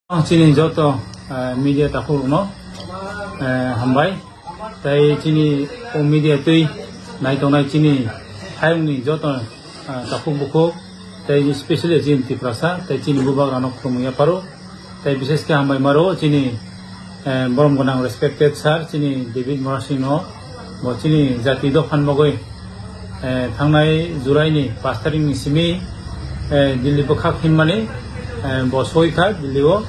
Chini joto media tahu no hambai, tapi chini media tui naik tongai chini hayung ni joto tahu buku, tapi especially chini tiprasa, tapi chini bubak ranok kemuya paru, tapi bises ke hambai maro chini borom gonang respected sir chini David Morrison no, bo chini jati do fan mogoi, thangnai July ni 5 tarik ni simi Delhi bokak himani bo soi kha Delhi o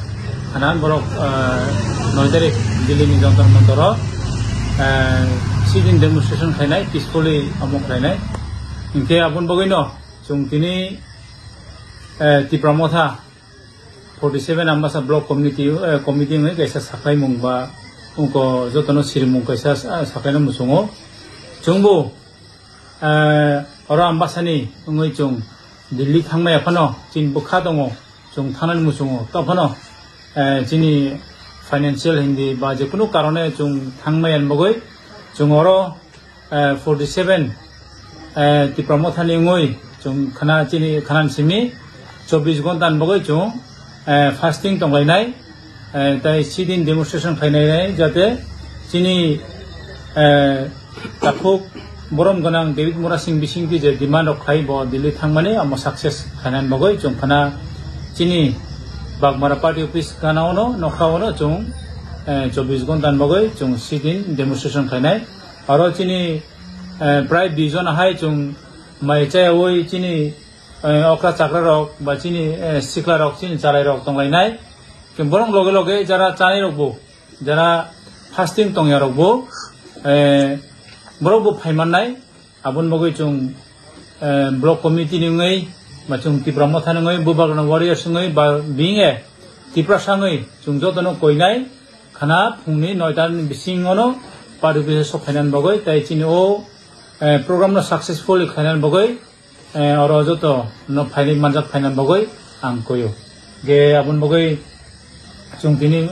Anan borok 9 tarik Delhi ni jantar mantoro sidin demonstration khainai peacefully amok khainai inke abun bogoino chung tini tipramotha 47 ambasa block committee ngai kaisa sakai mungba unko jotono sirimung kaisa sakai na musungo chungbu ora ambasani ngai chung Delhi thangmai aphano chin bukha dongo chung thanan musungo tophano chini financial hindi ba je kuno karone chung thangmayan mogoi chung oro 47 ti promothani ngoi chung khana chini khanan simi 24 gontan mogoi chung fasting tongainai tai sidin demonstration khainai jate chini takhuk borom ganang David Morrison bising ti je demand rok khai bo Delhi thangmani amo success khainan mogoi chung khana chini Bagmara party office kanaono nokhaono chung 24 gontan mogoi chung sidin demonstration khainai aro chini prai bijon hai chung mai chai oi chini okra chakra rok ba chini sikla rok chini chalai rok tongainai ke borong loge loge jara chani rok bo jara fasting tongya rok bo borok bo phaimannai abun mogoi chung block committee ni ngai macung tipramo thanangai bubagna warriors ngai ba binge tiprasangai chung jotono koinai khana phungni 9 tan bisingono padu bise so khainan bagoi tai chini o program no successfully khainan bagoi oro joto no phaini manjak khainan bagoi angkoyo ge abun bagoi chung tini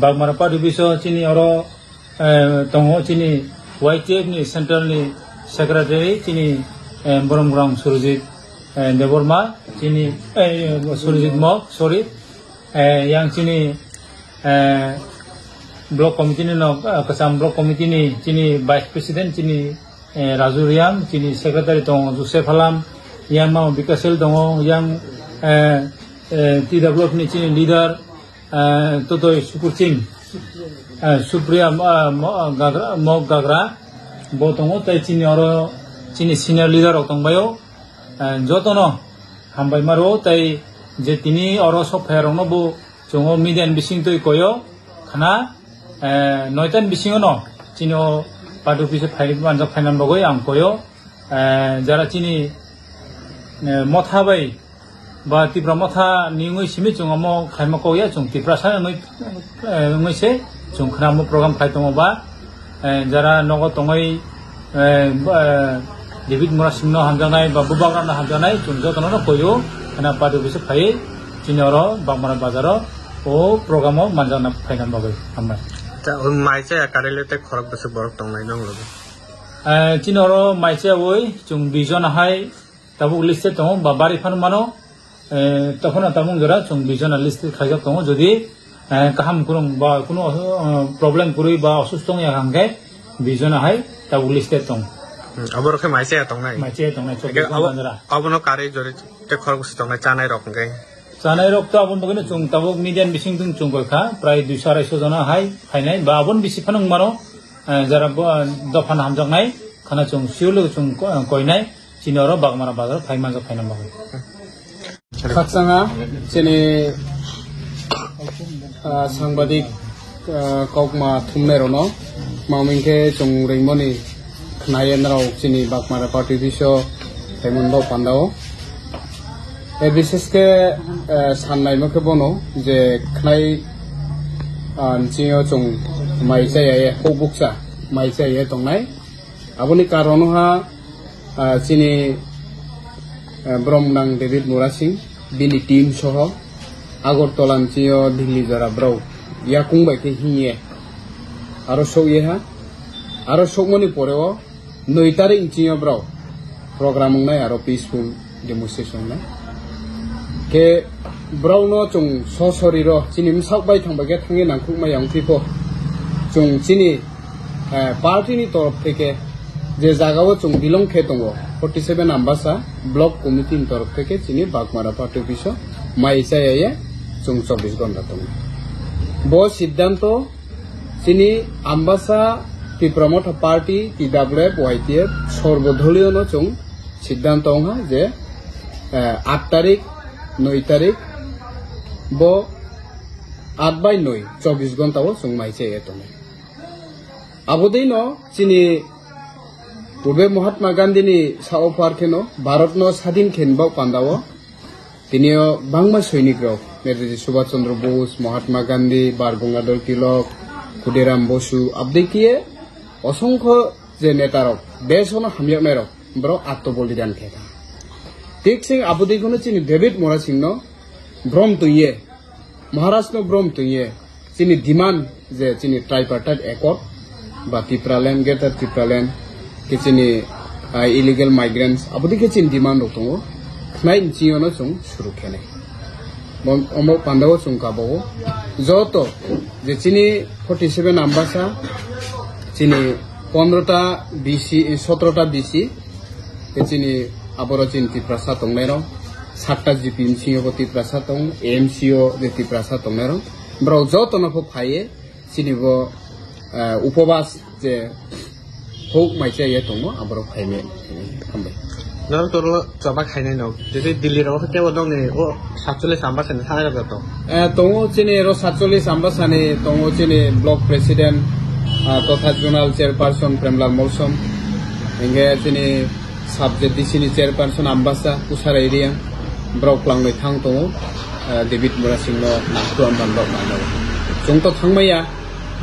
bagmara padu biso chini oro tongo chini YTF ni central ni secretary chini boromgrang surujit Deborma chini Surjit Mok sorry yang chini block committee ni no kasam block committee ni chini vice president chini Raju Riam chini secretary tong Joseph Halam yang mau Bikasel tong yang TWF ni chini leader Totoi Sukurching Supriya Mok Gagra bo tongo tai chini oro chini senior leader ok tong bayo jotono hambai maro tai je tini oro so phairong bu chungo median bising toi koyo khana noitan bising no chino padu pise phairi manjak phainan bagoi ang koyo jara chini motha bai ba tipra motha ningoi simi chungo mo khaima koya chung tipra sa ngoi se chung khana mo program khai tomo ba jara nogo tongai David Morrison no hamjanai ba bubagran no hamjanai chungjo tono no koyo ana padu bise phai chinoro bagmara bazaro o programo manjana phainan bagoi amma ta maiche karelete khorok bise borok tongnai nong lobe chinoro maiche oi chung bijon hai tabuk liste tong ba bari phan mano tokhono tamung jora chung bijon liste khaijak tong jodi kaham kurung ba kuno problem kurui ba osustong ya hangge bijon hai tabuk liste tong abor ke maise tongnai chobi bandra abono kare jori te khorgus tongnai chanai rok ngai chanai rok to abon bagene chung tabuk median bising tung chung golkha prai 200 jona hai phainai ba abon bisi phanung maro jara dofan hamjangnai khana chung siulu chung koinai chinoro bagmara bazar phaimanja phainam bagai khaksanga chini sangbadik kokma thumnerono mamingke chung ringmoni Nayan rau chini bagmara party diso hemundo pandao bises ke sannai mo ke bono je khnai chio chung mai chaya hobuksa mai chaya tongnai aboni karono ha chini bromnang David Morrison bini team soho agortolan chio Delhi jara bro yakung bai ke hiye aro so ye ha aro sokmoni poreo 9 tarik chio bro program ngai aro peaceful demonstration na ke ব্রাউনো চং সশরীর চিনি সাকবাই থাকবাকে Than নাংখুকমাই আংফিফো চং চিনি পার্টিनि तरफ থেকে যে জায়গাও চং belong খে দङ 47 आम्बासा ब्लक कमिटिनि तरफ থেকে চিনি বাগমারা পার্টি অফিস মাইসায়ে চং 24 ঘন্টা দङ ব সিদ্ধান্ত চিনি आम्बासा ত্রিপ্রমথ পার্টি টিডব্লিউএফ ওয়াইটিএফ সর্বদলীয় চং সিদ্ধান্ত হা যে 8 তারিখ 9 তারিখ ব 8/9 24 ঘন্টাও চং মাইসায়ে দङ আবদিনো চিনি পূর্বে মহাত্মা গান্ধীনি সাও পার্কেনো ভারতনো স্বাধীন খেনবাও পান্দাও তিনিও বাংলা সৈনিক রক নেতাজি সুভাষ চন্দ্র বোস মহাত্মা গান্ধী বাল গঙ্গাধর তিলক ক্ষুদিরাম বসু আবদিকিয়ে অসংখ্য যে নেতারক দেশনো হামিয়াকনাই রক ব্র আত্মবলিদান খেতা ঠিক সিং আবদিখনো চিনি ডেভিড মোরা সিংনো ভ্রম তুইয়ে মহারাষ্ট্র ভ্রম তুইয়ে চিনি ডিমান্ড যে চিনি ট্রাইপার্টাইট একট বা ত্রিপুরাল্যান্ড গ্রেটার ত্রিপুরাল্যান্ড কিচিনি ইলিগেল মাইগ্রেন্টস আবদি কিচিন ডিমান্ড দङ নাই জিওनो जों शुरू खेने अमो पांडाव जों गाबाव जत जे चिनि 47 आम्बासा चिनि 15टा बीसी 17टा बीसी चिनि आबरो चिन टिप्रासा दंनायरो 7टा जीपीएमसी टिप्रासा दं एमसीओ जे टिप्रासा दंनायरो ब्राव जतनो फाये चिनिबो उपवास जे হোক মাইছে ইয়ে দङ आबरो फायमे हामबाय नों तो जबा खाइनाय नं যদি দিল্লির অবস্থা কেমন দং ও 47 आम्बासानि थानाय जातो दङ चिनि 47 आम्बासानि दङ चिनि ब्लक प्रेसिडेंट तथा जोनाल चेयरपारसन प्रेमलाल मौसम इंगे चिनि साबजेक्ट डिसिनि चेयरपारसन आम्बासा कुसार एरिया ब्राव क्लांनाय थां दङ डेभिड मुरा सिंनो नाखु आम्बान्दाव मानो जोंथ थांमाया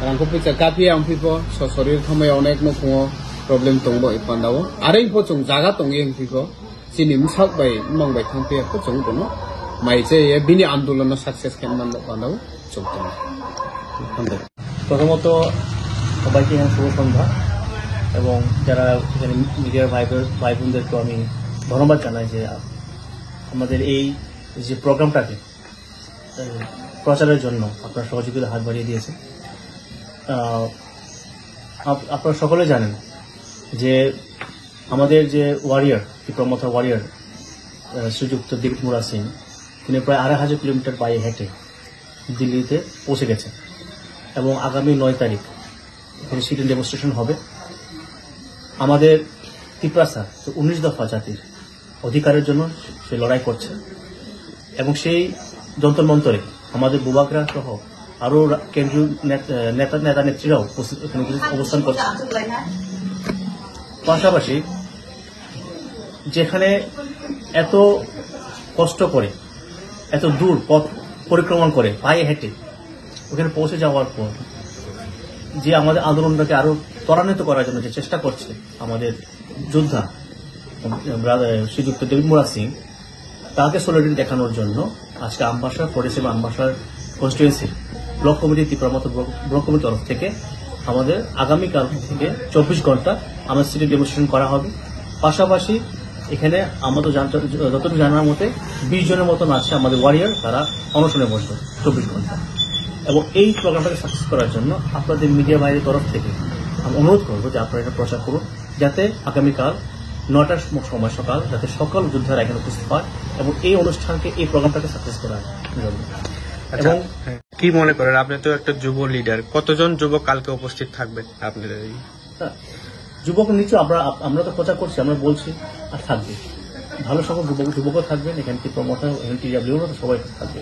रांखौ फैसा काफी आंफिफो ससरीर थांमाया अनेक नखङो प्रब्लेम दंबो इपान्दाव आरो इफो जों जागा दङ इंफिफो चिनि मुसाकबाय मांबाय थांफियाखौ जों दङ माइजे बिनि आन्दोलन साक्सेस खालामनांगौ पान्दाव जों दङ প্রথমত সবাইকে শুভ সন্ধ্যা এবং যারা এখানে মিডিয়ার ভাই বোনদেরকে আমি ধন্যবাদ জানাই যে আমাদের এই যে প্রোগ্রামটাকে প্রচারের জন্য আপনারা সহযোগিতা হাত বাড়িয়ে দিয়েছেন আপনারা সকলে জানেন যে আমাদের যে ওয়ারিয়ার ত্রিপ্রমথ ওয়ারিয়ার শ্রীযুক্ত ডেভিড মুরা সিং তিনি প্রায় 2,500 কিলোমিটার পায়ে হেঁটে দিল্লিতে পৌঁছে গেছেন এবং আগামী 9 তারিখ এখানে সিটিং ডেমনস্ট্রেশন হবে আমাদের ত্রিপ্রাসা 19 দফা জাতির অধিকারের জন্য সে লড়াই করছে এবং সেই যন্ত্র মন্তরে আমাদের বুবাকরা সহ আরো কেন্দ্রীয় নেতা নেত্রীরাও এখানে অবস্থান করছে পাশাপাশি যেখানে এত কষ্ট করে এত দূর পথ পরিক্রমণ করে পায়ে হেঁটে ওখানে পৌঁছে যাওয়ার পর যে আমাদের আন্দোলনটাকে আরো ত্বরান্বিত করার জন্য যে চেষ্টা করছে আমাদের যোদ্ধা শ্রীযুক্ত ডেভিড মুরা সিং তাকে সলিডারিটি দেখানোর জন্য আজকে আমবাসা 47 আমবাসার কনস্টিটুয়েন্সি ব্লক কমিটি ত্রিপ্রমথ ব্লক কমিটির তরফ থেকে আমাদের আগামীকাল থেকে 24 ঘন্টা আমাদের সিটি ডেমনস্ট্রেশন করা হবে পাশাপাশি এখানে আমাদের যতটুকু জানার মতে 20 জনের মতন আছে আমাদের ওয়ারিয়ার তারা অনশনে বসবে 24 ঘন্টা এবং এই প্রোগ্রামটাকে সাকসেস করার জন্য আপনাদের মিডিয়া ভাইয়ের তরফ থেকে আমি অনুরোধ করবো যে আপনারা এটা প্রচার করুন যাতে আগামীকাল 9টার সময় সকাল যাতে সকল যোদ্ধারা এখানে উপস্থিত হয় এবং এই অনুষ্ঠানকে এই প্রোগ্রামটাকে সাকসেস করার জন্য এবং কি মনে করেন আপনি তো একটা যুব লিডার কতজন যুবক কালকে উপস্থিত থাকবে আপনাদের যুবক নিশ্চয় আমরা তো প্রচার করছি আমরা বলছি আর থাকবে ভালো সংখ্যক যুবকও থাকবেন এখানে ত্রিপ্রমথ এখানে টিডব্লিউ সবাই থাকবে